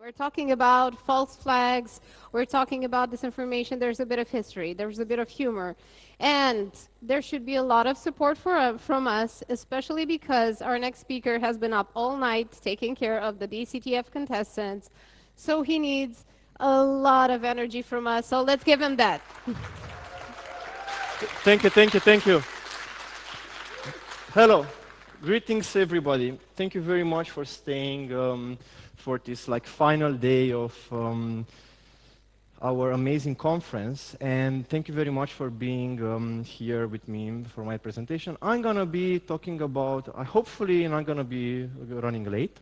We're talking about false flags. We're talking about disinformation. There's a bit of history. There's a bit of humor. And there should be a lot of support from us, especially because our next speaker has been up all night taking care of the DCTF contestants. So he needs a lot of energy from us. So let's give him that. Thank you, thank you, thank you. Hello. Greetings, everybody. Thank you very much for staying for this final day of our amazing conference, and thank you very much for being here with me for my presentation. I'm going to be talking about, hopefully not going to be running late,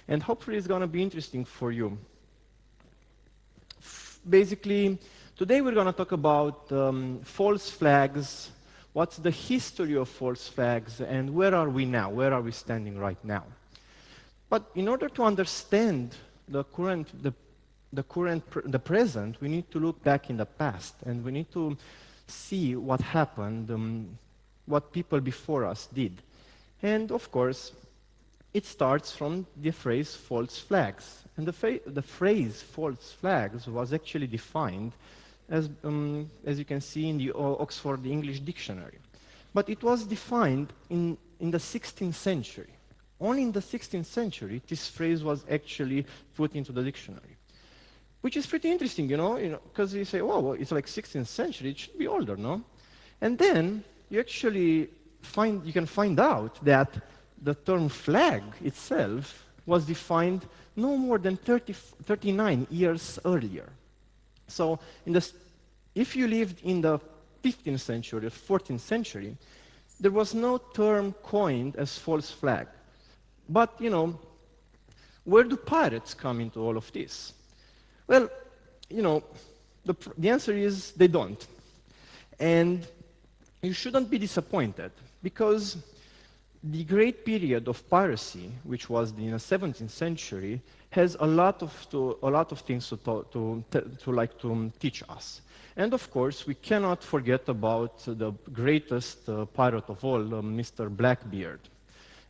and hopefully it's going to be interesting for you. Basically, today we're going to talk about false flags, what's the history of false flags, and where are we now? Where are we standing right now? But in order to understand the present, we need to look back in the past, and we need to see what happened, what people before us did. And of course, it starts from the phrase false flags. And the phrase false flags was actually defined as you can see in the Oxford English Dictionary. But it was defined in the 16th century. Only in the 16th century, this phrase was actually put into the dictionary, which is pretty interesting, because you say, oh, well, it's like 16th century, it should be older, no? And then you actually you can find out that the term flag itself was defined no more than 39 years earlier. So if you lived in the 15th century or 14th century, there was no term coined as false flag. But, where do pirates come into all of this? Well, the answer is they don't. And you shouldn't be disappointed, because the great period of piracy, which was in the 17th century, has a lot of things to teach us. And of course, we cannot forget about the greatest pirate of all, Mr. Blackbeard.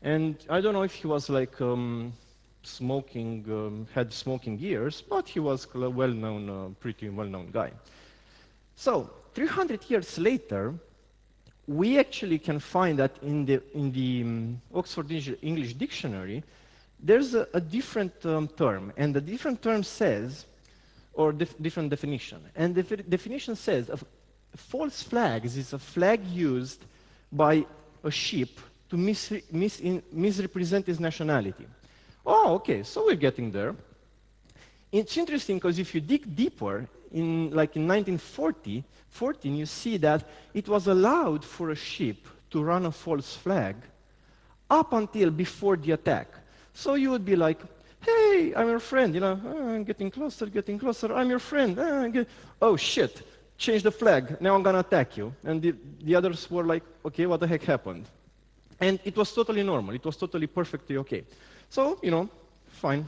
And I don't know if he was had smoking ears, but he was a well-known, pretty well-known guy. So 300 years later, we actually can find that in the Oxford English Dictionary, there's a different term, and the different term says, or different definition. And the definition says, false flags is a flag used by a ship to misrepresent its nationality. Oh, okay, so we're getting there. It's interesting because if you dig deeper, in 1914, you see that it was allowed for a ship to run a false flag up until before the attack. So you would be like, hey, I'm your friend, I'm getting closer, I'm your friend. Oh, shit, change the flag, now I'm going to attack you. And the others were like, okay, what the heck happened? And it was totally normal. It was totally perfectly okay. So, fine.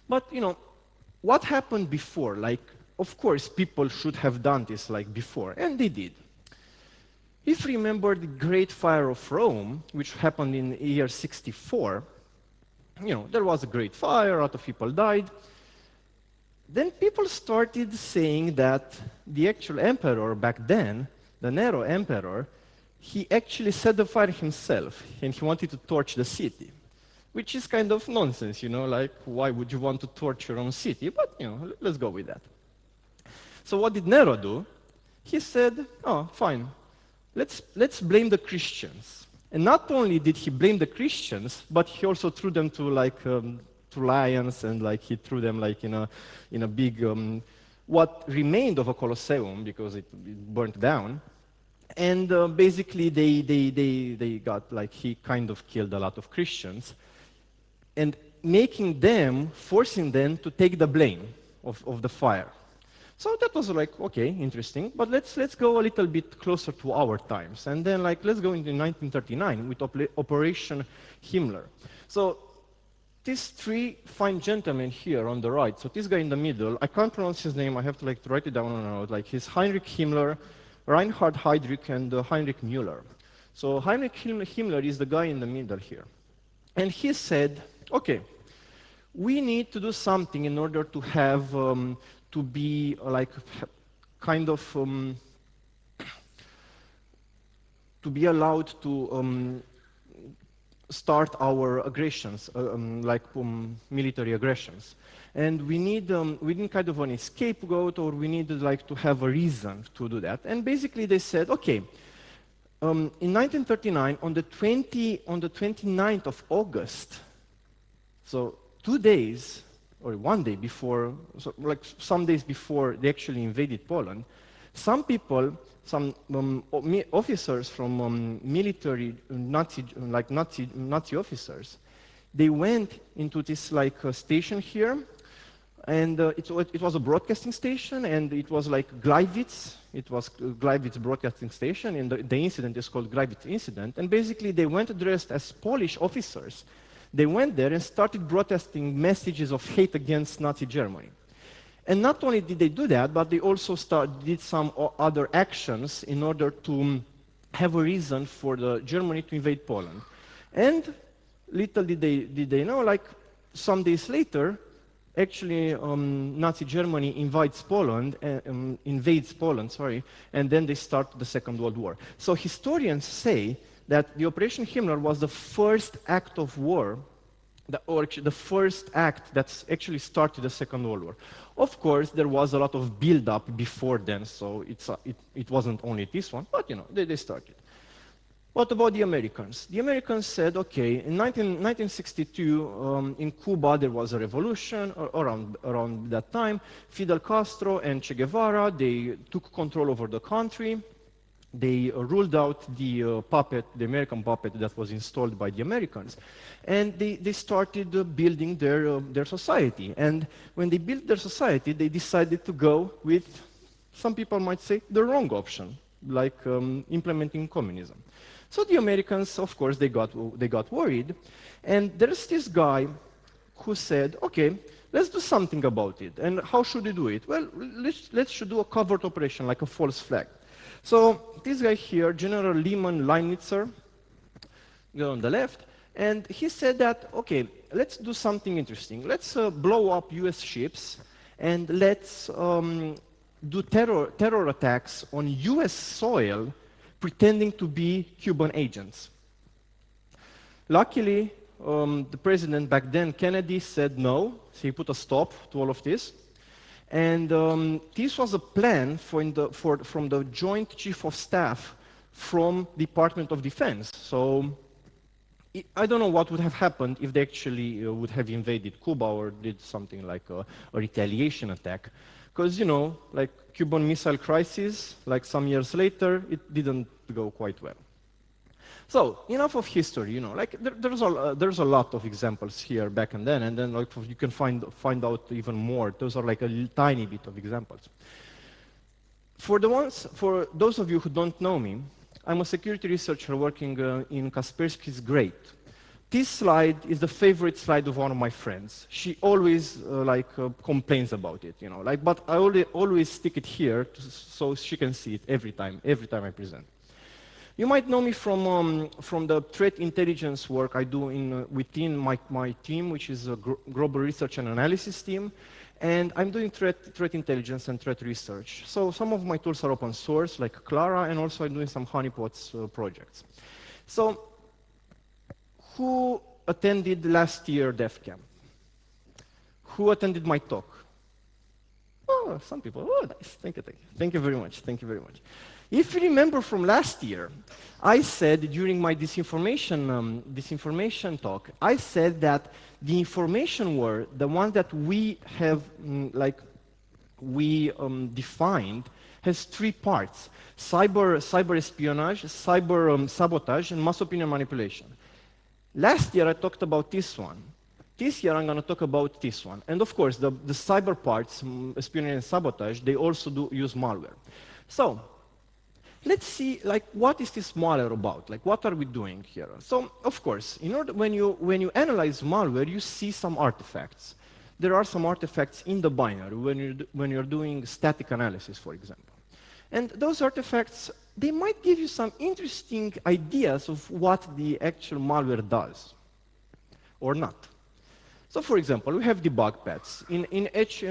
But, what happened before? Of course, people should have done this before, and they did. If you remember the Great Fire of Rome, which happened in the year 64, there was a great fire, a lot of people died. Then people started saying that the actual emperor back then, the Nero emperor, he actually set the fire himself, and he wanted to torch the city, which is kind of nonsense, why would you want to torch your own city? But, let's go with that. So what did Nero do? He said, oh, fine, let's blame the Christians. And not only did he blame the Christians, but he also threw them to lions, and he threw them in a big, what remained of a Colosseum, because it burnt down. And basically, they got, he kind of killed a lot of Christians, and forcing them to take the blame of the fire. So that was okay, interesting, but let's go a little bit closer to our times. And then let's go into 1939 with Operation Himmler. So these three fine gentlemen here on the right, so this guy in the middle, I can't pronounce his name, I have to write it down on a note, he's Heinrich Himmler, Reinhard Heydrich, and Heinrich Müller. So Heinrich Himmler is the guy in the middle here. And he said, okay, we need to do something in order to have, to be like, kind of, to be allowed to start our aggressions, military aggressions. And we need kind of an scapegoat, or we need like to have a reason to do that. And basically they said, okay, in 1939, on the 29th of August, so 2 days, or 1 day before, so like some days before they actually invaded Poland, some people, some officers from military Nazi officers, they went into this like station here, and it was a broadcasting station, and it was like Gleiwitz. It was Gleiwitz broadcasting station, and the incident is called Gleiwitz incident. And basically, they went dressed as Polish officers. They went there and started broadcasting messages of hate against Nazi Germany. And not only did they do that, but they also did some other actions in order to have a reason for Germany to invade Poland. And little did they know, like some days later, actually Nazi Germany invades Poland, and then they start the Second World War. So historians say that the Operation Himmler was the first act of war, or actually the first act that's actually started the Second World War. Of course, there was a lot of build-up before then, so it wasn't only this one, but they started. What about the Americans? The Americans said, okay, in 1962, in Cuba, there was a revolution around that time. Fidel Castro and Che Guevara, they took control over the country. They ruled out the American puppet that was installed by the Americans. And they started building their society. And when they built their society, they decided to go with, some people might say, the wrong option, like implementing communism. So the Americans, of course, they got worried. And there's this guy who said, okay, let's do something about it. And how should we do it? Well, let's do a covert operation, like a false flag. So this guy here, General Lehman Leinitzer, on the left, and he said that, okay, let's do something interesting. Let's blow up US ships, and let's do terror attacks on US soil, pretending to be Cuban agents. Luckily, the president back then, Kennedy, said no, so he put a stop to all of this. And this was a plan from the Joint Chief of Staff from Department of Defense. So I don't know what would have happened if they actually would have invaded Cuba or did something like a retaliation attack. Because, like Cuban Missile Crisis, like some years later, it didn't go quite well. So enough of history, like there's a lot of examples here back and then like you can find out even more. Those are like a tiny bit of examples. For those of you who don't know me, I'm a security researcher working in Kaspersky's Great. This slide is the favorite slide of one of my friends. She always complains about it, but I always stick it here so she can see it every time I present. You might know me from the threat intelligence work I do within my team, which is a global research and analysis team. And I'm doing threat intelligence and threat research. So some of my tools are open source, like Clara, and also I'm doing some honeypots projects. So who attended last year DefCamp? Who attended my talk? Oh, some people. Oh, nice. Thank you. Thank you very much. Thank you very much. If you remember from last year, I said during my disinformation talk, I said that the information war, the one that we have, defined, has 3 parts: cyber espionage, cyber sabotage, and mass opinion manipulation. Last year I talked about this one. This year I'm going to talk about this one. And of course, the cyber parts, espionage and sabotage, they also use malware. So let's see, what is this malware about? What are we doing here? So, of course, when you analyze malware, you see some artifacts. There are some artifacts in the binary when you're doing static analysis, for example. And those artifacts, they might give you some interesting ideas of what the actual malware does, or not. So for example, we have debug paths. In each,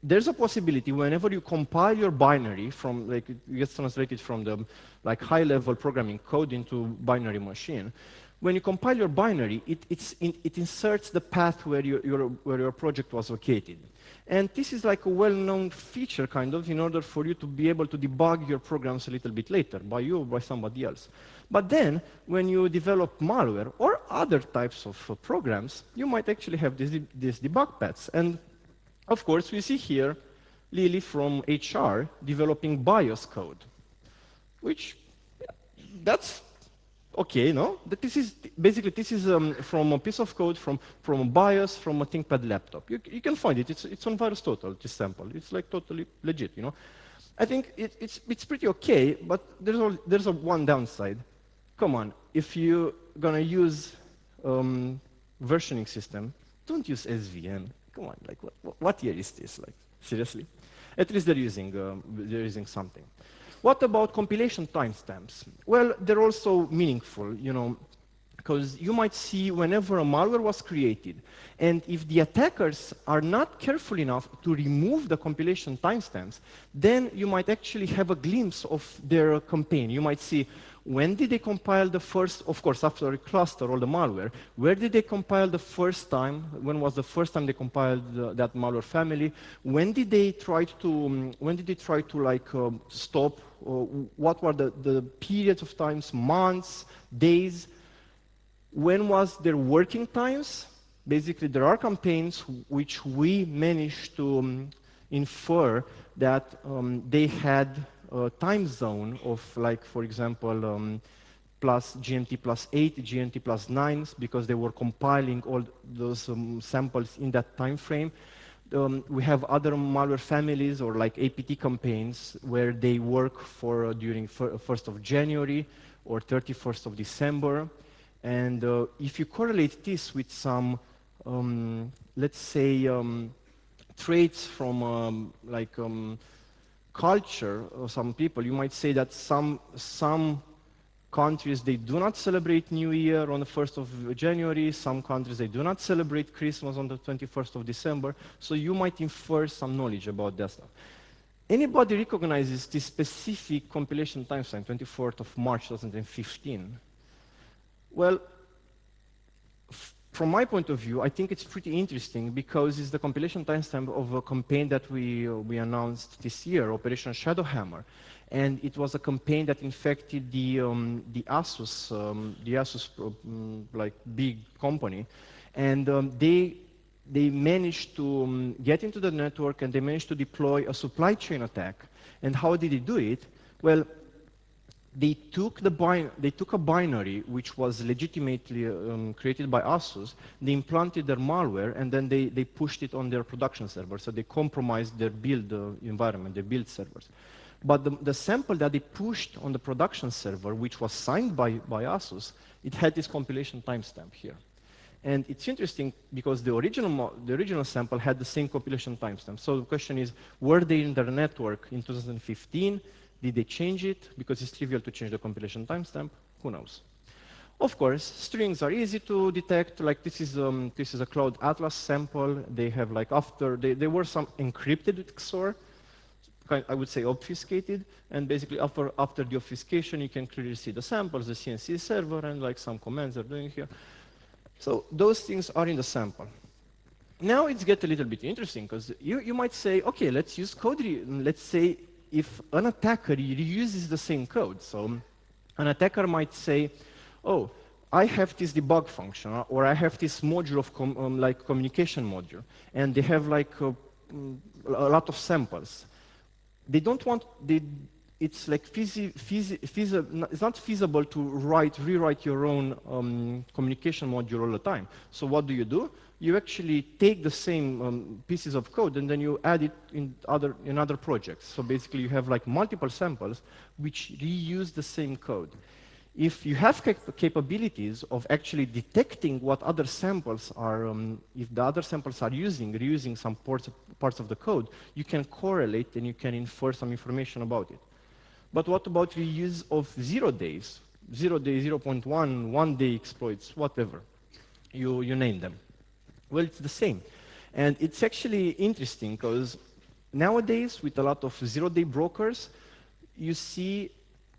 there's a possibility whenever you compile your binary from, like, it gets translated from the high-level programming code into binary machine. When you compile your binary, it inserts the path where your project was located. And this is like a well-known feature, kind of, in order for you to be able to debug your programs a little bit later, by you or by somebody else. But then, when you develop malware or other types of programs, you might actually have these debug paths. And of course, we see here Lily from HR developing BIOS code, which, that's okay, no? This is basically from a piece of code from a BIOS from a ThinkPad laptop. You can find it. It's on VirusTotal, this sample. It's like totally legit, you know. I think it's pretty okay, but there's a one downside. Come on, if you're gonna use versioning system, don't use SVN. Come on, like what year is this? Like seriously? At least they're using something. What about compilation timestamps? Well, they're also meaningful, you know, because you might see whenever a malware was created, and if the attackers are not careful enough to remove the compilation timestamps, then you might actually have a glimpse of their campaign. You might see, when did they compile the first, of course, after a cluster all the malware, where did they compile the first time? When was the first time they compiled that malware family? When did they try to stop? What were the periods of times, months, days? When was their working times? Basically, there are campaigns which we managed to infer that they had a time zone of, like, for example, plus GMT plus 8, GMT plus 9, because they were compiling all those samples in that time frame. We have other malware families, or like APT campaigns, where they work for during 1st of January or 31st of December. And if you correlate this with some, let's say, traits from culture or some people, you might say that some countries, they do not celebrate New Year on the 1st of January. Some countries, they do not celebrate Christmas on the 21st of December. So you might infer some knowledge about that stuff. Anybody recognizes this specific compilation timestamp, 24th of March 2015? Well, from my point of view, I think it's pretty interesting because it's the compilation timestamp of a campaign that we announced this year, Operation Shadowhammer. And it was a campaign that infected the Asus like big company. And they managed to get into the network, and they managed to deploy a supply chain attack. And how did they do it? Well, they took a binary which was legitimately created by Asus, they implanted their malware, and then they pushed it on their production server. So they compromised their build environment, their build servers. But the sample that they pushed on the production server, which was signed by Asus, it had this compilation timestamp here. And it's interesting because the original sample had the same compilation timestamp. So the question is, were they in their network in 2015? Did they change it? Because it's trivial to change the compilation timestamp. Who knows? Of course, strings are easy to detect. Like this is a Cloud Atlas sample. They have like they were some encrypted with XOR. I would say obfuscated, and basically after the obfuscation, you can clearly see the samples, the CNC server, and like some commands they're doing here. So those things are in the sample. Now it's get a little bit interesting, because you might say, okay, let's use code. Let's say if an attacker reuses the same code. So an attacker might say, oh, I have this debug function, or I have this module of communication module, and they have like a lot of samples. They don't want, it's like it's not feasible to rewrite your own communication module all the time. So what do? You actually take the same pieces of code, and then you add it in other projects. So basically you have like multiple samples which reuse the same code. If you have capabilities of actually detecting what other samples are, if the other samples are reusing some parts of the code, you can correlate and you can infer some information about it. But what about reuse of 0 days? 0 day, 0.1, 1 day exploits, whatever. You name them. Well, it's the same. And it's actually interesting because nowadays, with a lot of zero-day brokers, you see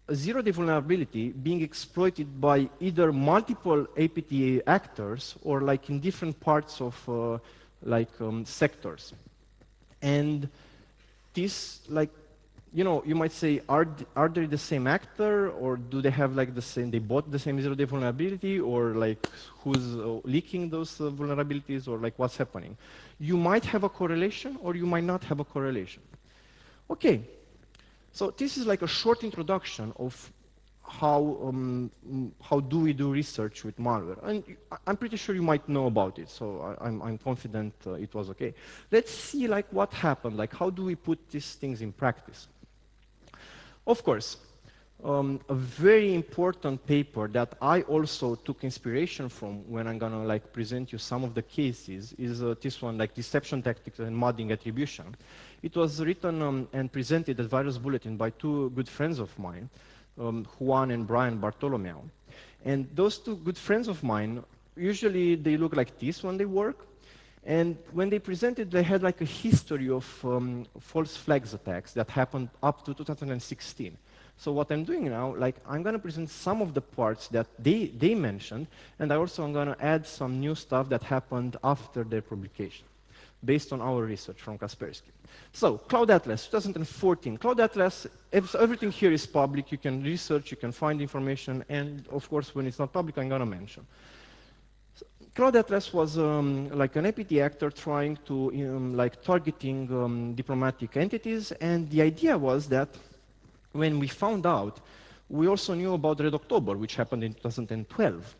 a zero-day vulnerability being exploited by either multiple APT actors or like in different parts of sectors. And this, like, you know, you might say, are they the same actor, or do they have like the same, they bought the same zero-day vulnerability, or like who's leaking those vulnerabilities, or like what's happening? You might have a correlation, or you might not have a correlation. Okay, so this is like a short introduction of how do we do research with malware. And I'm pretty sure you might know about it, so I'm confident it was okay. Let's see like what happened, like how do we put these things in practice. Of course, a very important paper that I also took inspiration from when I'm gonna like present you some of the cases is this one, like deception tactics and modding attribution. It was written and presented at Virus Bulletin by two good friends of mine, Juan and Brian Bartolomeo. And those two good friends of mine, usually they look like this when they work. And when they presented, they had like a history of false flags attacks that happened up to 2016. So what I'm doing now, like I'm going to present some of the parts that they mentioned, and I also am going to add some new stuff that happened after their publication, based on our research from Kaspersky. So Cloud Atlas, 2014. Cloud Atlas, everything here is public. You can research, you can find information, and of course, when it's not public, I'm going to mention. Cloud Atlas was like an APT actor trying to, like targeting diplomatic entities, and the idea was that when we found out, we also knew about Red October, which happened in 2012.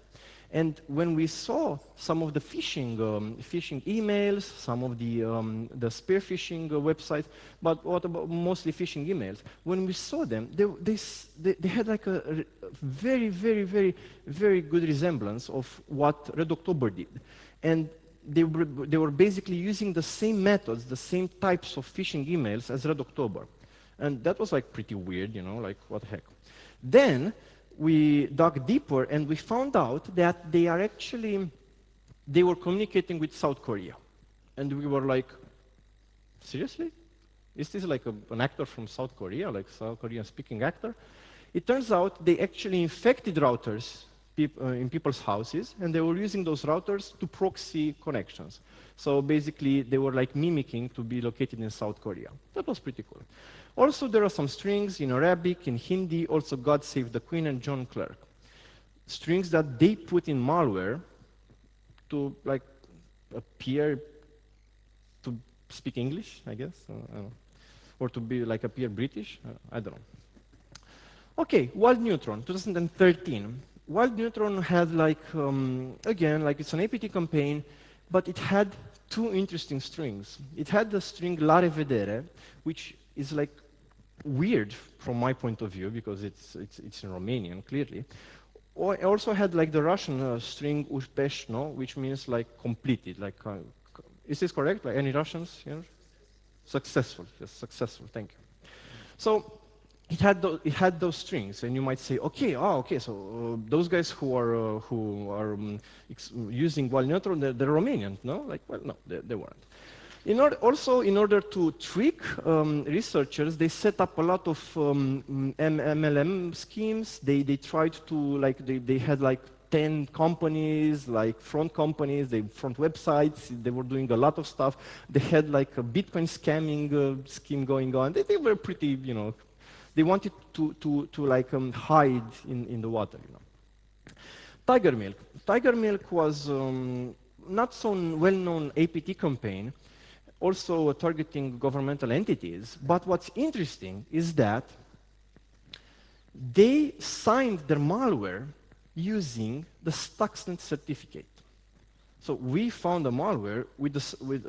And when we saw some of the phishing emails, some of the spear phishing websites, but what about mostly phishing emails? When we saw them, they had like a very, very, very, very good resemblance of what Red October did. And they were basically using the same methods, the same types of phishing emails as Red October. And that was like pretty weird, you know, like what the heck. Then we dug deeper and we found out that they were communicating with South Korea. And we were like, seriously? Is this like an actor from South Korea, like South Korean speaking actor? It turns out they actually infected routers in people's houses, and they were using those routers to proxy connections. So basically, they were like mimicking to be located in South Korea. That was pretty cool. Also, there are some strings in Arabic, in Hindi, also God Save the Queen and John Clark. Strings that they put in malware to like appear to speak English, I guess, or to be like appear British, I don't know. Okay, Wild Neutron, 2013. Wild Neutron had like, again, like it's an APT campaign, but it had two interesting strings. It had the string La Revedere, which is like weird from my point of view because it's in Romanian, clearly. Or it also had like the Russian string Uspeshno, which means like completed. Like, is this correct? Like any Russians here? Successful, yes, successful, thank you. So it had those strings, and you might say, okay, so those guys who are using Wild Neutron, they're Romanian, no? Like, well, no, they weren't. In order to trick researchers, they set up a lot of MLM schemes. They tried to, like, they had like 10 companies, like front companies, front websites. They were doing a lot of stuff. They had like a Bitcoin scamming scheme going on. They were pretty, you know, they wanted to like hide in the water, you know. Tiger Milk. Tiger Milk was not so well-known APT campaign, also targeting governmental entities. But what's interesting is that they signed their malware using the Stuxnet certificate. So we found a malware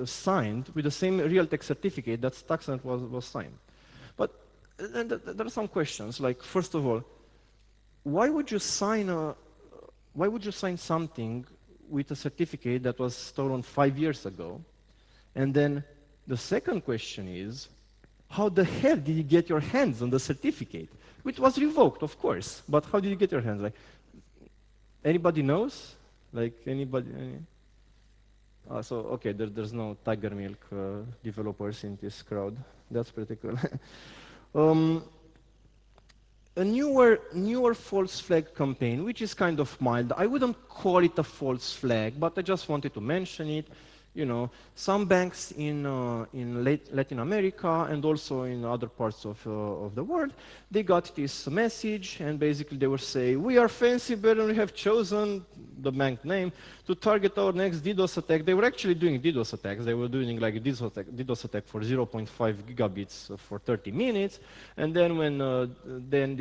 signed with the same Realtek certificate that Stuxnet was signed. But there are some questions. Like, first of all, why would you sign something with a certificate that was stolen 5 years ago? And then the second question is, how the hell did you get your hands on the certificate? Which was revoked, of course, but how did you get your hands? Like, anybody knows? Like, anybody? So, okay, there's no Tiger Milk developers in this crowd. That's pretty cool. um, a newer false flag campaign, which is kind of mild. I wouldn't call it a false flag, but I just wanted to mention it. You know, some banks in Latin America and also in other parts of the world, they got this message, and basically they were saying, "We are fancy, but we have chosen the bank name to target our next DDoS attack." They were actually doing DDoS attacks. They were doing like a DDoS attack for 0.5 gigabits for 30 minutes, and then when then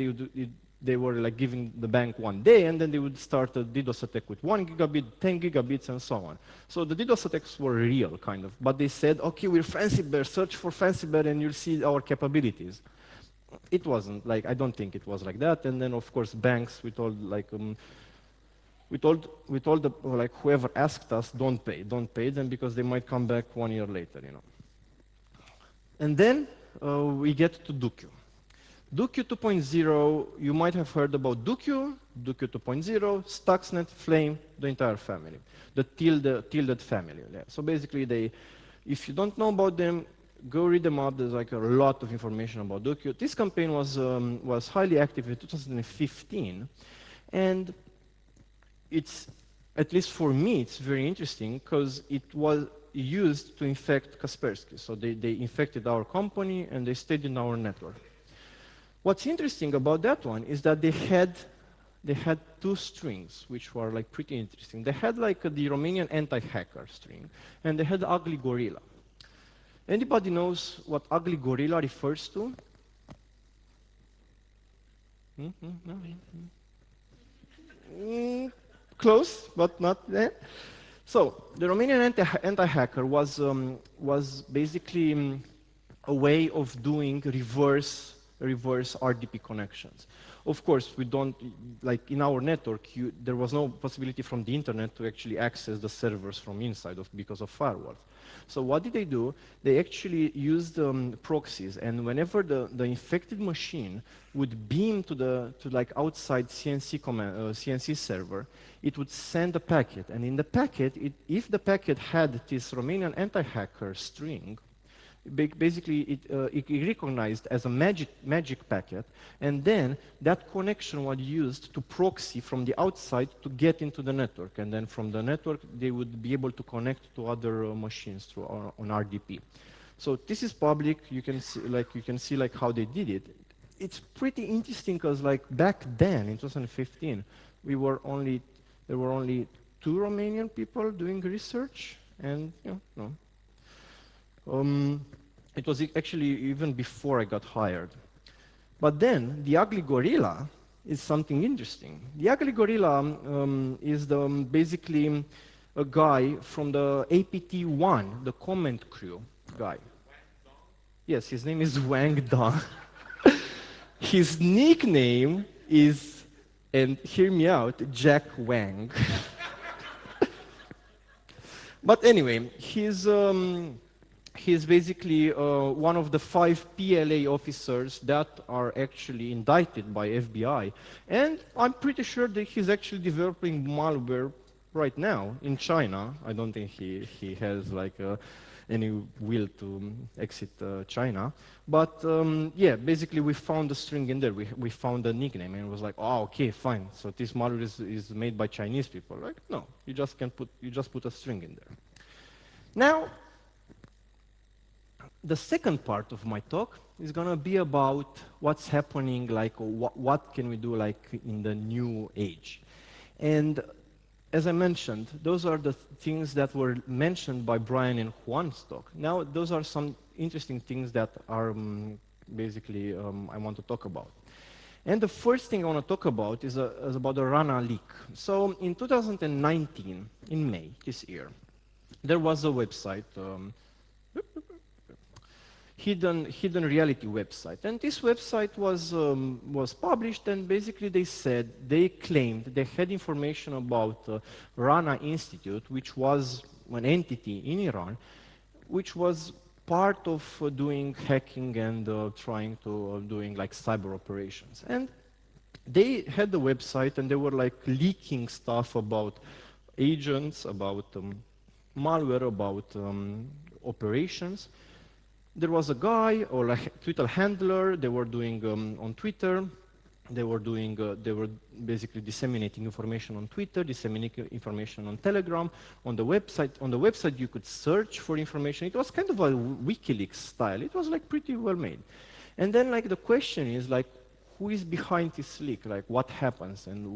they were like giving the bank 1 day, and then they would start a DDoS attack with 1 gigabit, 10 gigabits, and so on. So the DDoS attacks were real, kind of. But they said, okay, we're Fancy Bear, search for Fancy Bear, and you'll see our capabilities. It wasn't like, I don't think it was like that. And then, of course, banks, we told like whoever asked us, don't pay them because they might come back 1 year later, you know. And then we get to Dukyu. Dukyu 2.0, you might have heard about Dukyu 2.0, Stuxnet, Flame, the entire family, the tilted family. Yeah. So basically, if you don't know about them, go read them up. There's like a lot of information about Dukyu. This campaign was highly active in 2015, and it's, at least for me, it's very interesting because it was used to infect Kaspersky. So they infected our company and they stayed in our network. What's interesting about that one is that they had 2 strings, which were like pretty interesting. They had like the Romanian Anti-Hacker string, and they had Ugly Gorilla. Anybody knows what Ugly Gorilla refers to? Close, but not there. So the Romanian Anti-Hacker was basically a way of doing reverse RDP connections. Of course, we don't, like in our network, there was no possibility from the internet to actually access the servers from inside because of firewalls. So what did they do? They actually used proxies, and whenever the infected machine would beam to like outside CNC server, it would send a packet, and in the packet, if the packet had this Romanian Anti-Hacker string, basically it recognized as a magic packet, and then that connection was used to proxy from the outside to get into the network, and then from the network they would be able to connect to other machines through on RDP. So this is public. You can see like how they did it. It's pretty interesting because like back then in 2015 there were only 2 Romanian people doing research, and it was actually even before I got hired. But then the Ugly Gorilla is something interesting. The Ugly Gorilla is basically a guy from the APT1, the comment crew guy. Yes, his name is Wang Dong. His nickname is, and hear me out, Jack Wang. But anyway, he's basically one of the 5 PLA officers that are actually indicted by FBI. And I'm pretty sure that he's actually developing malware right now in China. I don't think he has like any will to exit China. But yeah, basically we found a string in there. We found a nickname, and it was like, oh, okay, fine. So this malware is made by Chinese people. Like, no, you just put a string in there. Now, the second part of my talk is going to be about what's happening, like what can we do like in the new age. And as I mentioned, those are the things that were mentioned by Brian and Juan's talk. Now, those are some interesting things that are basically I want to talk about. And the first thing I want to talk about is about the Rana Leak. So in 2019, in May this year, there was a website, hidden reality website, and this website was published, and basically they claimed they had information about Rana Institute, which was an entity in Iran, which was part of doing hacking and trying to doing like cyber operations. And they had the website, and they were like leaking stuff about agents, about malware about operations. There was a guy or a Twitter handler. They were doing on Twitter. They were basically disseminating information on Twitter, disseminating information on Telegram, on the website. On the website, you could search for information. It was kind of a WikiLeaks style. It was like pretty well made. And then like the question is like, who is behind this leak? Like what happens and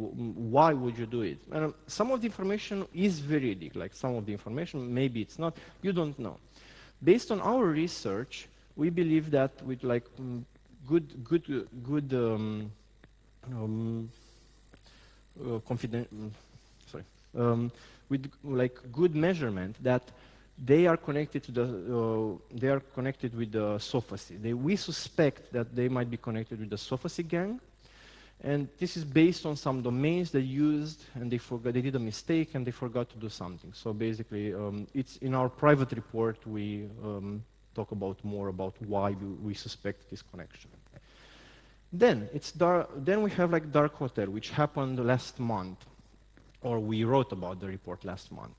why would you do it? And some of the information is veridic. Like some of the information, maybe it's not. You don't know. Based on our research, we believe that with like with like good measurement that they are connected to with the Sophacy. We suspect that they might be connected with the Sophacy gang, and this is based on some domains they used and they did a mistake and they forgot to do something. So basically, it's in our private report we talk more about why we suspect this connection. Then we have like Dark Hotel, which happened last month, or we wrote about the report last month.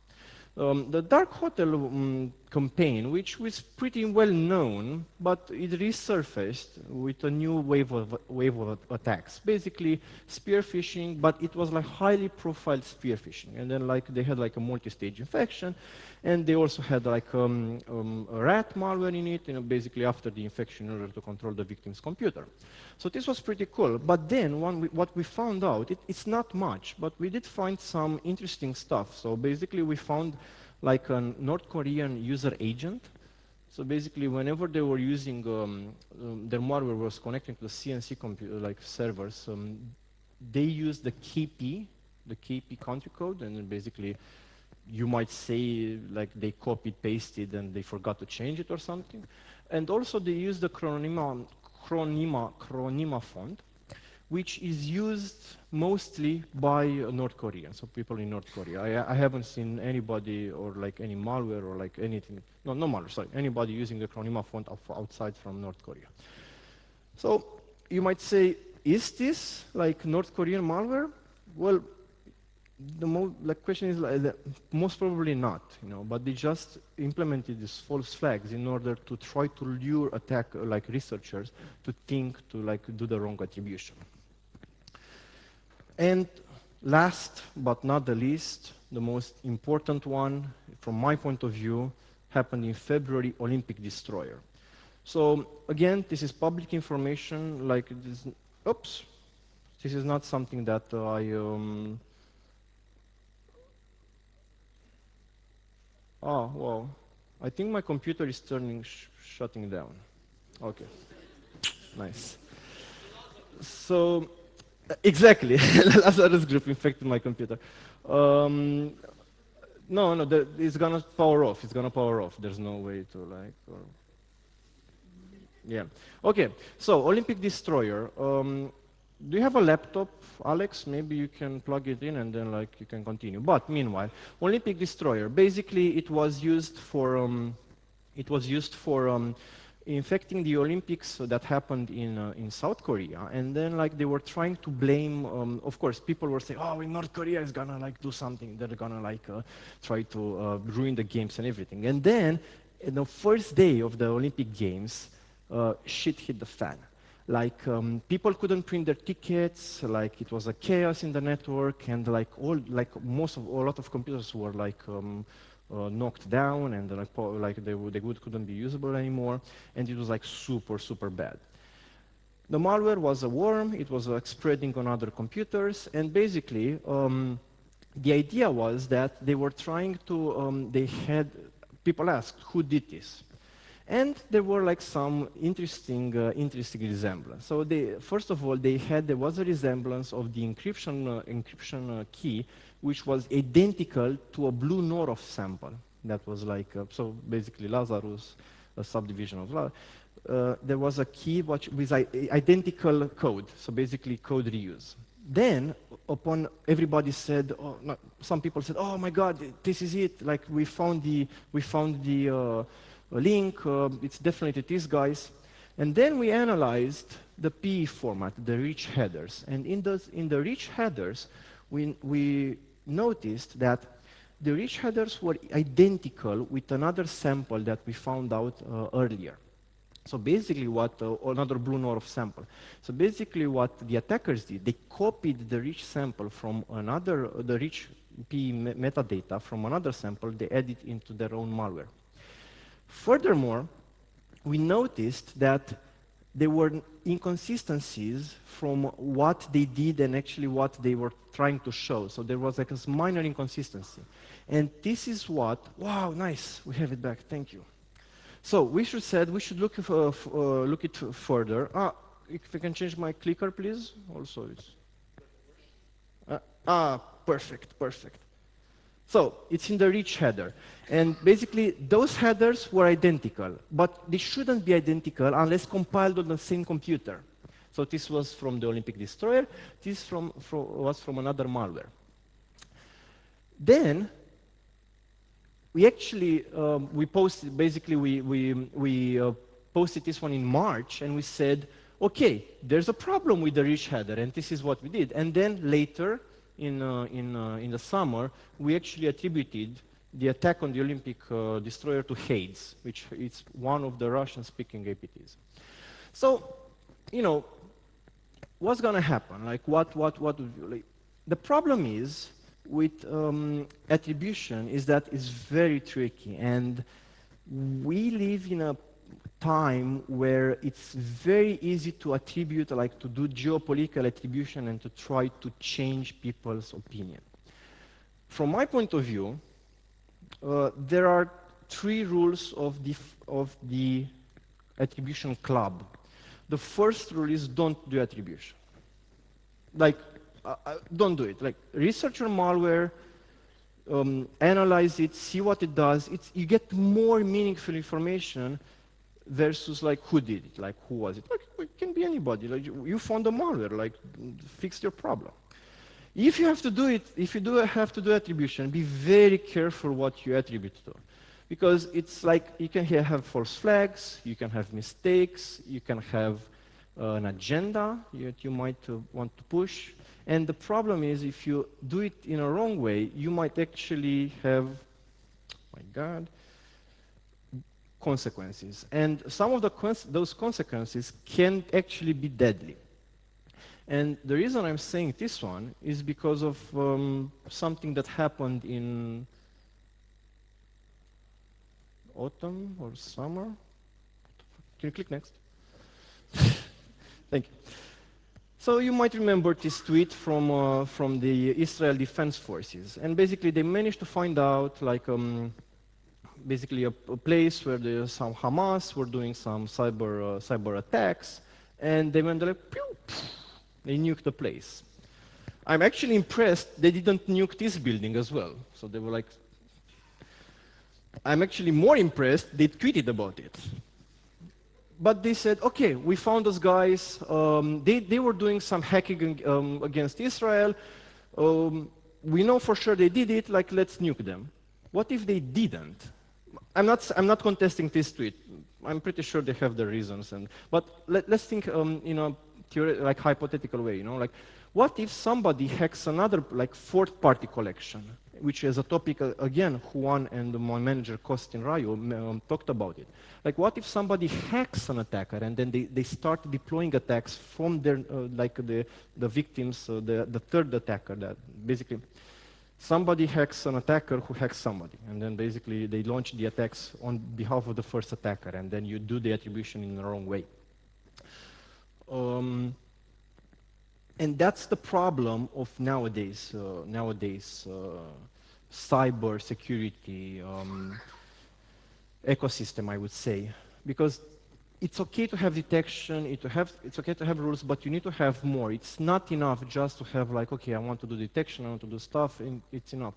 The Dark Hotel campaign, which was pretty well known, but it resurfaced with a new wave of attacks. Basically, spear phishing, but it was like highly profiled spear phishing. And then like they had like a multi-stage infection, and they also had like a rat malware in it, basically after the infection in order to control the victim's computer. So this was pretty cool. But then what we found out, it's not much, but we did find some interesting stuff. So basically we found like a North Korean user agent. So basically whenever they were using, their malware was connecting to the CNC computer, like servers, they used the KP country code, and then basically you might say like they copied, pasted, and they forgot to change it or something. And also they used the Chronima font, which is used mostly by North Koreans, so people in North Korea. I haven't seen anybody or like any malware or like anything, no malware, sorry, anybody using the Chronima font outside from North Korea. So you might say, is this like North Korean malware? Well, the question is like, most probably not, but they just implemented these false flags in order to try to lure like researchers to think to like do the wrong attribution. And last but not the least, the most important one from my point of view happened in February, Olympic Destroyer. So again, this is public information, like this, oops, this is not something that oh, well, I think my computer is shutting down. Okay, nice. So, exactly, Lazarus group infected my computer. No, it's gonna power off. It's gonna power off. There's no way to like, yeah. Okay, so Olympic Destroyer. Do you have a laptop, Alex? Maybe you can plug it in and then like you can continue. But meanwhile, Olympic Destroyer, basically it was used for infecting the Olympics that happened in South Korea, and then like they were trying to blame. Of course, people were saying, "Oh, North Korea is gonna like do something. They're gonna like try to ruin the games and everything." And then, in the first day of the Olympic Games, shit hit the fan. Like people couldn't print their tickets. Like it was a chaos in the network, and like a lot of computers were like knocked down, and they couldn't be usable anymore, and it was like super bad. The malware was a worm. It was spreading on other computers, and basically the idea was that they were trying to. People asked who did this. And there were like some interesting resemblance. So first of all, there was a resemblance of the encryption key, which was identical to a blue Norov sample. That was like, so basically Lazarus, a subdivision of Lazarus. There was a key with identical code, so basically code reuse. Then, upon everybody said, some people said, "Oh my God, this is it! Like we found the link, it's definitely these guys." And then we analyzed the PE format, the rich headers. And in the rich headers, we noticed that the rich headers were identical with another sample that we found out earlier. So basically what, another Blue North sample. So basically what the attackers did, they copied the rich sample from another, the rich P metadata from another sample, they added into their own malware. Furthermore, we noticed that there were inconsistencies from what they did and actually what they were trying to show. So there was like a minor inconsistency. And this is what, wow, nice, we have it back, thank you. So we should look it further. If I can change my clicker, please. Also, it's perfect, perfect. So it's in the rich header, and basically those headers were identical, but they shouldn't be identical unless compiled on the same computer. So this was from the Olympic destroyer. This was from another malware. Then we actually we posted this one in March, and we said, okay, there's a problem with the rich header, and this is what we did. And then later, in the summer, we actually attributed the attack on the Olympic destroyer to Hades, which is one of the Russian-speaking APTs. So, you know, what's going to happen? Like, like, the problem is with attribution is that it's very tricky, and we live in a time where it's very easy to attribute, like to do geopolitical attribution and to try to change people's opinion. From my point of view, there are 3 rules of the attribution club. The first rule is don't do attribution. Like, don't do it. Like, research your malware, analyze it, see what it does. You get more meaningful information versus like who did it, like who was it. Like, it can be anybody. Like, you found a malware, like fix your problem. If you have to do it, if you do have to do attribution, be very careful what you attribute to. Because it's like you can have false flags, you can have mistakes, you can have an agenda that you might want to push. And the problem is if you do it in a wrong way, you might actually have, oh my God, consequences. And some of those consequences can actually be deadly. And the reason I'm saying this one is because of something that happened in autumn or summer. Can you click next? Thank you. So you might remember this tweet from the Israel Defense Forces. And basically they managed to find out like basically a place where some Hamas were doing some cyber attacks, and they went like, pew, pew, they nuked the place. I'm actually impressed they didn't nuke this building as well. So they were like, I'm actually more impressed they tweeted about it. But they said, okay, we found those guys. They were doing some hacking against Israel. We know for sure they did it. Like, let's nuke them. What if they didn't? I'm not contesting this tweet. I'm pretty sure they have their reasons. But let's think in a like hypothetical way. You know, like, what if somebody hacks another like fourth-party collection, which is a topic again Juan and my manager Kostin Raju talked about it. Like, what if somebody hacks an attacker and then they start deploying attacks from their like the victims, the third attacker, that basically somebody hacks an attacker who hacks somebody, and then basically they launch the attacks on behalf of the first attacker, and then you do the attribution in the wrong way. And that's the problem of nowadays cyber security ecosystem, I would say, because it's okay to have detection, it's okay to have rules, but you need to have more. It's not enough just to have like, okay, I want to do detection, I want to do stuff, and it's enough.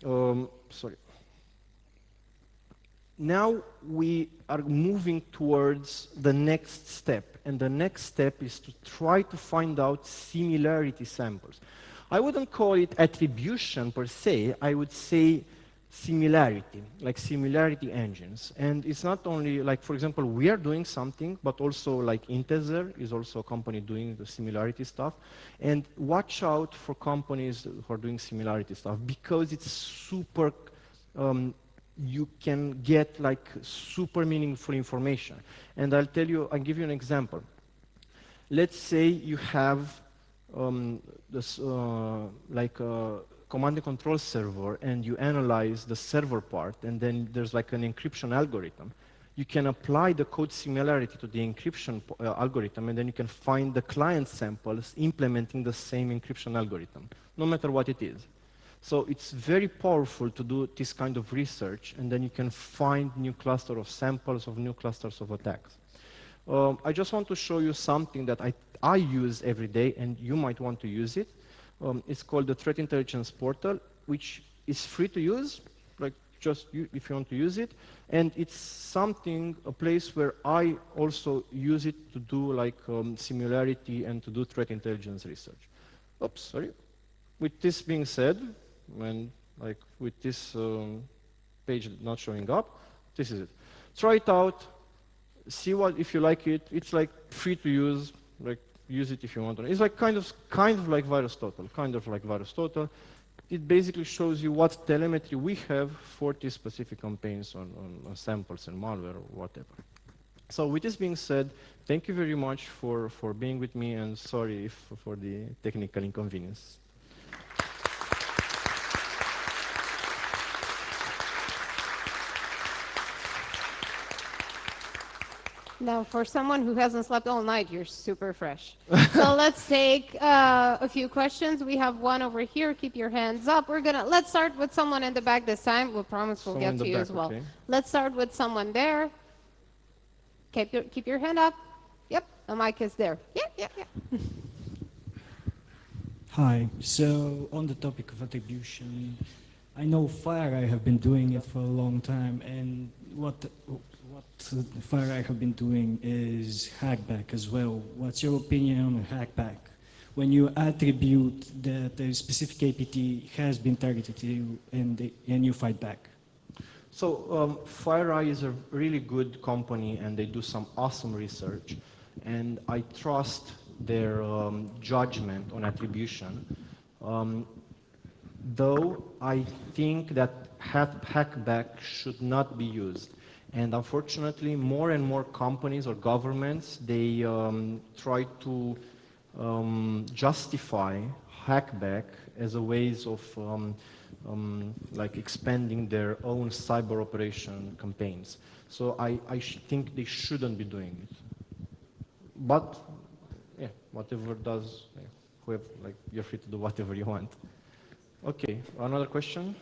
Sorry. Now we are moving towards the next step, and the next step is to try to find out similarity samples. I wouldn't call it attribution per se, I would say similarity, like similarity engines. And it's not only like, for example, we are doing something, but also like Intezer is also a company doing the similarity stuff. And watch out for companies who are doing similarity stuff because it's super, you can get like super meaningful information. And I'll give you an example. Let's say you have this like a command and control server and you analyze the server part and then there's like an encryption algorithm. You can apply the code similarity to the encryption algorithm and then you can find the client samples implementing the same encryption algorithm, no matter what it is. So it's very powerful to do this kind of research and then you can find new cluster of samples of new clusters of attacks. I just want to show you something that I use every day and you might want to use it. It's called the Threat Intelligence Portal, which is free to use, like just if you want to use it. And it's something, a place where I also use it to do like similarity and to do threat intelligence research. Oops, sorry. With this being said, and like with this page not showing up, this is it. Try it out. See what if you like it. It's like free to use. Like use it if you want to. It's like kind of like VirusTotal. Kind of like VirusTotal. It basically shows you what telemetry we have for these specific campaigns on samples and malware or whatever. So with this being said, thank you very much for being with me and sorry for the technical inconvenience. Now, for someone who hasn't slept all night, you're super fresh. So let's take a few questions. We have one over here. Keep your hands up. Let's start with someone in the back this time. We promise we'll get to you as well. Okay. Let's start with someone there. Keep your hand up. Yep, the mic is there. Yeah. Hi. So on the topic of attribution, I know FireEye have been doing it for a long time, and what FireEye have been doing is hackback as well. What's your opinion on hackback? When you attribute that a specific APT has been targeted to you and you fight back? So FireEye is a really good company and they do some awesome research. And I trust their judgment on attribution. Though I think that hackback should not be used. And unfortunately, more and more companies or governments, they try to justify hackback as a ways of like expanding their own cyber operation campaigns. So I think they shouldn't be doing it. But yeah, whatever does, whoever, like you're free to do whatever you want. Okay, another question?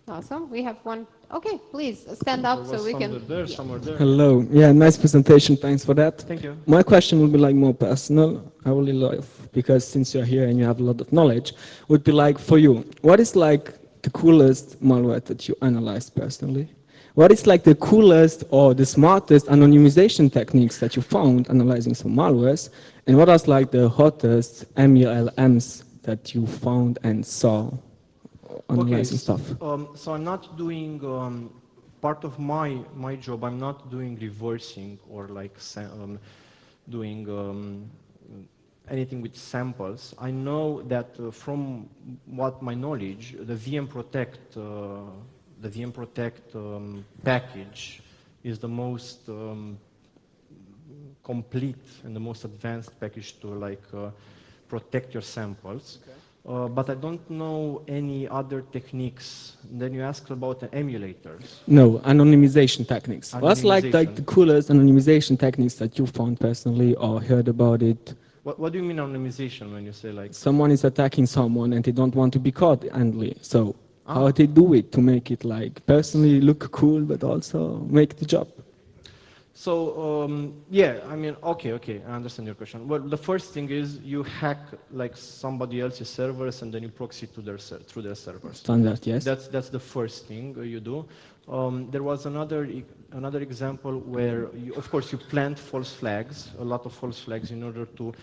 Awesome. We have one. Okay, please stand up so we can. Somewhere there. Hello. Yeah, nice presentation. Thanks for that. Thank you. My question will be like more personal. I really love because since you're here and you have a lot of knowledge, would be like for you, what is like the coolest malware that you analyzed personally? What is like the coolest or the smartest anonymization techniques that you found analyzing some malwares? And what are like the hottest MLMs that you found and saw? Analyzing stuff. So I'm not doing part of my job. I'm not doing reversing or like doing anything with samples. I know that from what my knowledge, the VM Protect package is the most complete and the most advanced package to like protect your samples. Okay. But I don't know any other techniques. Then you asked about the emulators. No, anonymization techniques. What's like the coolest anonymization techniques that you found personally or heard about it? What do you mean anonymization when you say like? Someone is attacking someone and they don't want to be caught handily. So how they do it to make it like personally look cool but also make the job? So yeah, I mean, okay, I understand your question. Well, the first thing is you hack like somebody else's servers and then you proxy to their through their servers. Standard, yes. That's the first thing you do. There was another example where, of course, you plant false flags, a lot of false flags in order to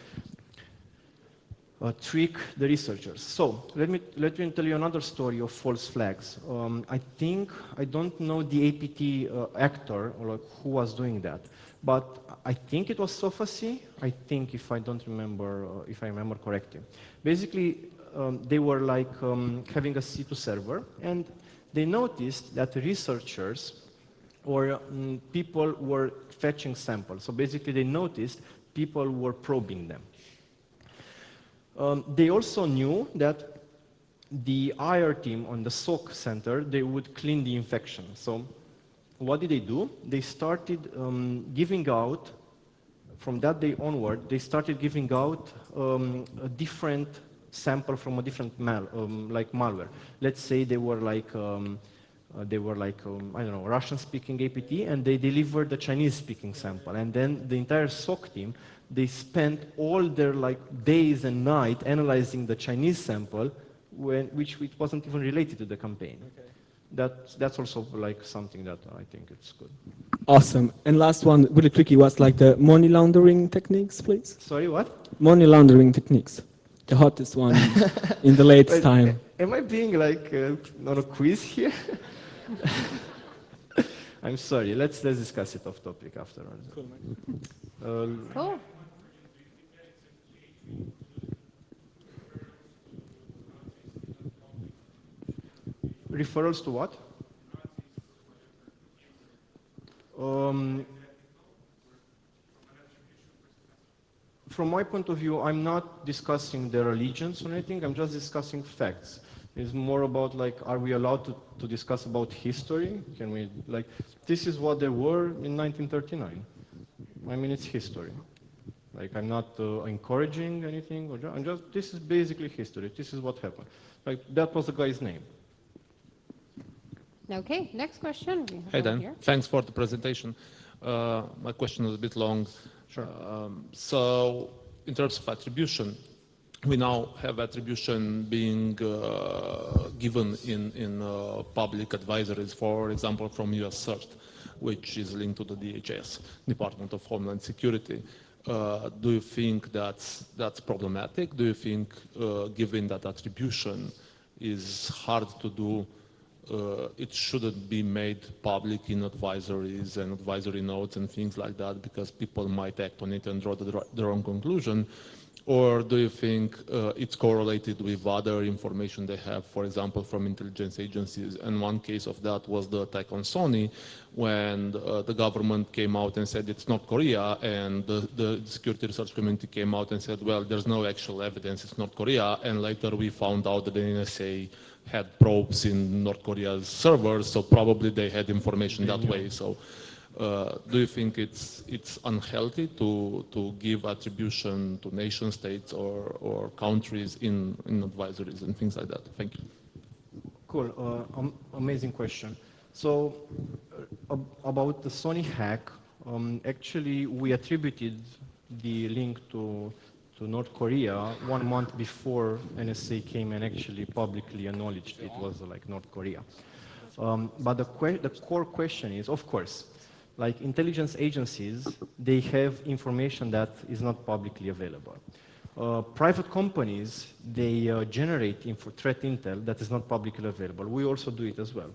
trick the researchers. So let me tell you another story of false flags. I don't know the APT actor or like who was doing that, but I think it was Sophacy. I think if I remember correctly. Basically, they were like having a C2 server, and they noticed that the researchers or people were fetching samples. So basically, they noticed people were probing them. They also knew that the IR team on the SOC center, they would clean the infection. So what did they do? They started giving out, from that day onward, they started giving out a different sample from a different like malware. Let's say they were like, I don't know, Russian-speaking APT, and they delivered the Chinese-speaking sample. And then the entire SOC team, they spent all their like days and night analyzing the Chinese sample, which it wasn't even related to the campaign. Okay. That's also like something that I think it's good. Awesome. And last one, really tricky, was like the money laundering techniques, please. Sorry, what? Money laundering techniques. The hottest one in the latest time. Am I being like on a quiz here? I'm sorry. Let's discuss it off topic afterwards. Cool. Cool. Referrals to what? From my point of view, I'm not discussing their allegiance or anything. I'm just discussing facts. It's more about like, are we allowed to discuss about history? Can we like, this is what they were in 1939. I mean, it's history. Like, I'm not encouraging anything. This is basically history. This is what happened. Like, that was the guy's name. Okay, next question. Hey Dan, thanks for the presentation. My question is a bit long. Sure. So, in terms of attribution, we now have attribution being given in public advisories, for example, from US CERT, which is linked to the DHS, Department of Homeland Security. Do you think that's problematic? Do you think, given that attribution is hard to do, it shouldn't be made public in advisories and advisory notes and things like that because people might act on it and draw the wrong conclusion? Or do you think it's correlated with other information they have, for example, from intelligence agencies? And one case of that was the attack on Sony, when the government came out and said it's North Korea, and the security research community came out and said, well, there's no actual evidence, it's North Korea. And later we found out that the NSA had probes in North Korea's servers, so probably they had information that way. So do you think it's unhealthy to give attribution to nation states or countries in advisories and things like that? Thank you. Cool, amazing question. So about the Sony hack, actually we attributed the link to North Korea 1 month before NSA came and actually publicly acknowledged it was like North Korea. But the core question is, of course, like intelligence agencies, they have information that is not publicly available. Private companies, they generate threat intel that is not publicly available. We also do it as well.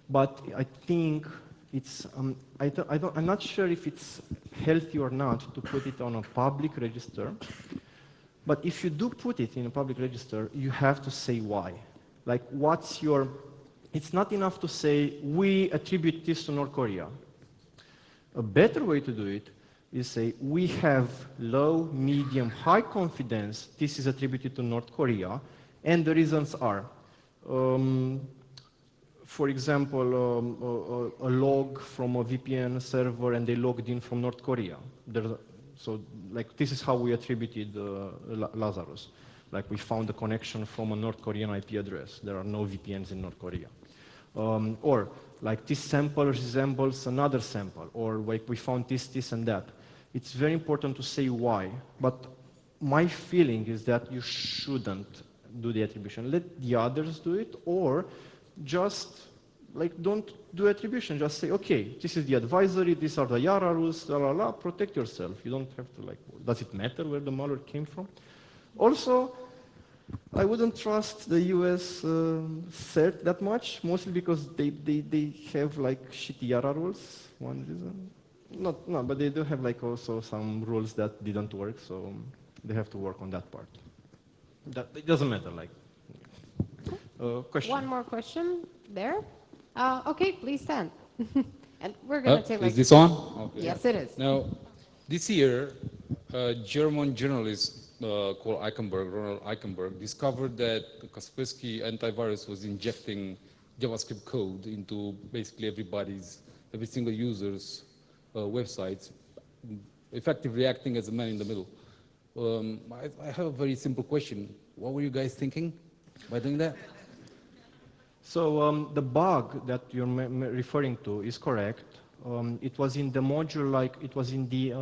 But I think it's, I'm not sure if it's healthy or not to put it on a public register. But if you do put it in a public register, you have to say why. Like, what's your, it's not enough to say, we attribute this to North Korea. A better way to do it is say, we have low, medium, high confidence, this is attributed to North Korea, and the reasons are, for example, a log from a VPN server and they logged in from North Korea. So like, this is how we attributed Lazarus. Like, we found a connection from a North Korean IP address. There are no VPNs in North Korea. Or like, this sample resembles another sample, or like, we found this, and that. It's very important to say why, but my feeling is that you shouldn't do the attribution. Let the others do it, or just like, don't do attribution. Just say, okay, this is the advisory, these are the YARA rules, la la la, protect yourself. You don't have to like, does it matter where the malware came from? Also, I wouldn't trust the US CERT that much, mostly because they have like shitty Yara rules. One reason. No, but they do have like also some rules that didn't work, so they have to work on that part. That it doesn't matter. Like, question. One more question there. Okay, please stand. And we're going to take like... Is this on? Okay. Yes, it is. Now, this year, a German journalist called Ronald Eichenberg, discovered that Kaspersky antivirus was injecting JavaScript code into basically every single user's websites, effectively acting as a man in the middle. I have a very simple question. What were you guys thinking by doing that? So the bug that you're referring to is correct. It was in the module, like it was in the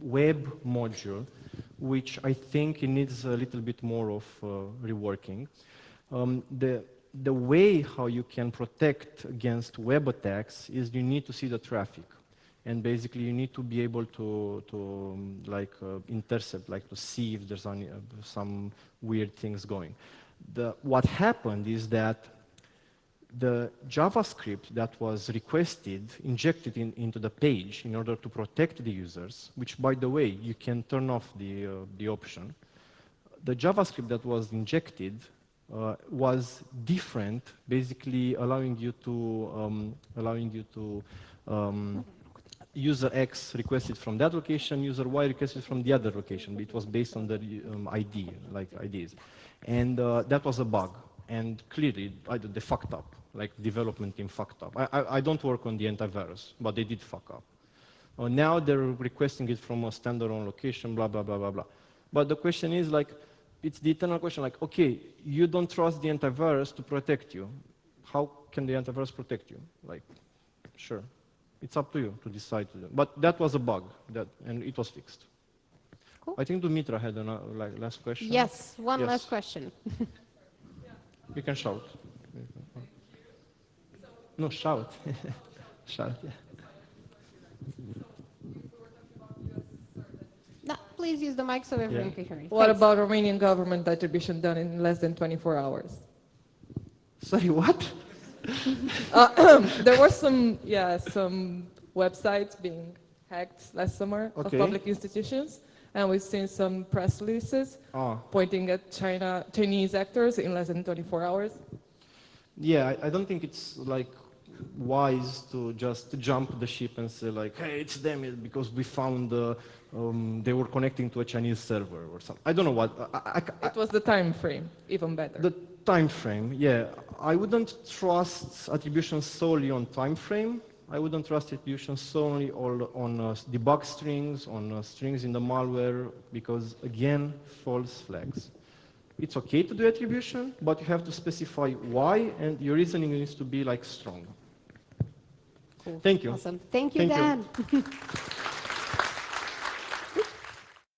web module, which I think it needs a little bit more of reworking. The way how you can protect against web attacks is you need to see the traffic. And basically you need to be able to intercept, like to see if there's some weird things going. What happened is that the JavaScript that was requested, injected into the page in order to protect the users, which by the way, you can turn off the option. The JavaScript that was injected was different, basically allowing you to user X requested from that location, user Y requested from the other location. It was based on the ID, like IDs. And that was a bug. And clearly, they fucked up, like development team fucked up. I don't work on the antivirus, but they did fuck up. Now they're requesting it from a standalone location, blah, blah, blah, blah, blah. But the question is like, it's the eternal question, like, okay, you don't trust the antivirus to protect you. How can the antivirus protect you? Like, sure. It's up to you to decide to do. But that was a bug, and it was fixed. Cool. I think Dumitra had a last question. Yes, one last question. You can shout. No, shout. Shout, yeah. No, please use the mic so everyone can hear you. What Thanks. about Romanian government attribution done in less than 24 hours? Sorry, what? There were some websites being hacked last summer of public institutions, and we've seen some press releases pointing at Chinese actors in less than 24 hours. Yeah, I don't think it's like wise to just jump the ship and say like, hey, it's them because we found they were connecting to a Chinese server or something. I don't know what. It was the time frame, even better. The time frame, yeah. I wouldn't trust attribution solely on time frame. I wouldn't trust attribution solely on debug strings, on strings in the malware, because again, false flags. It's okay to do attribution, but you have to specify why, and your reasoning needs to be like strong. Cool. Thank you. Awesome. Thank you, Dan.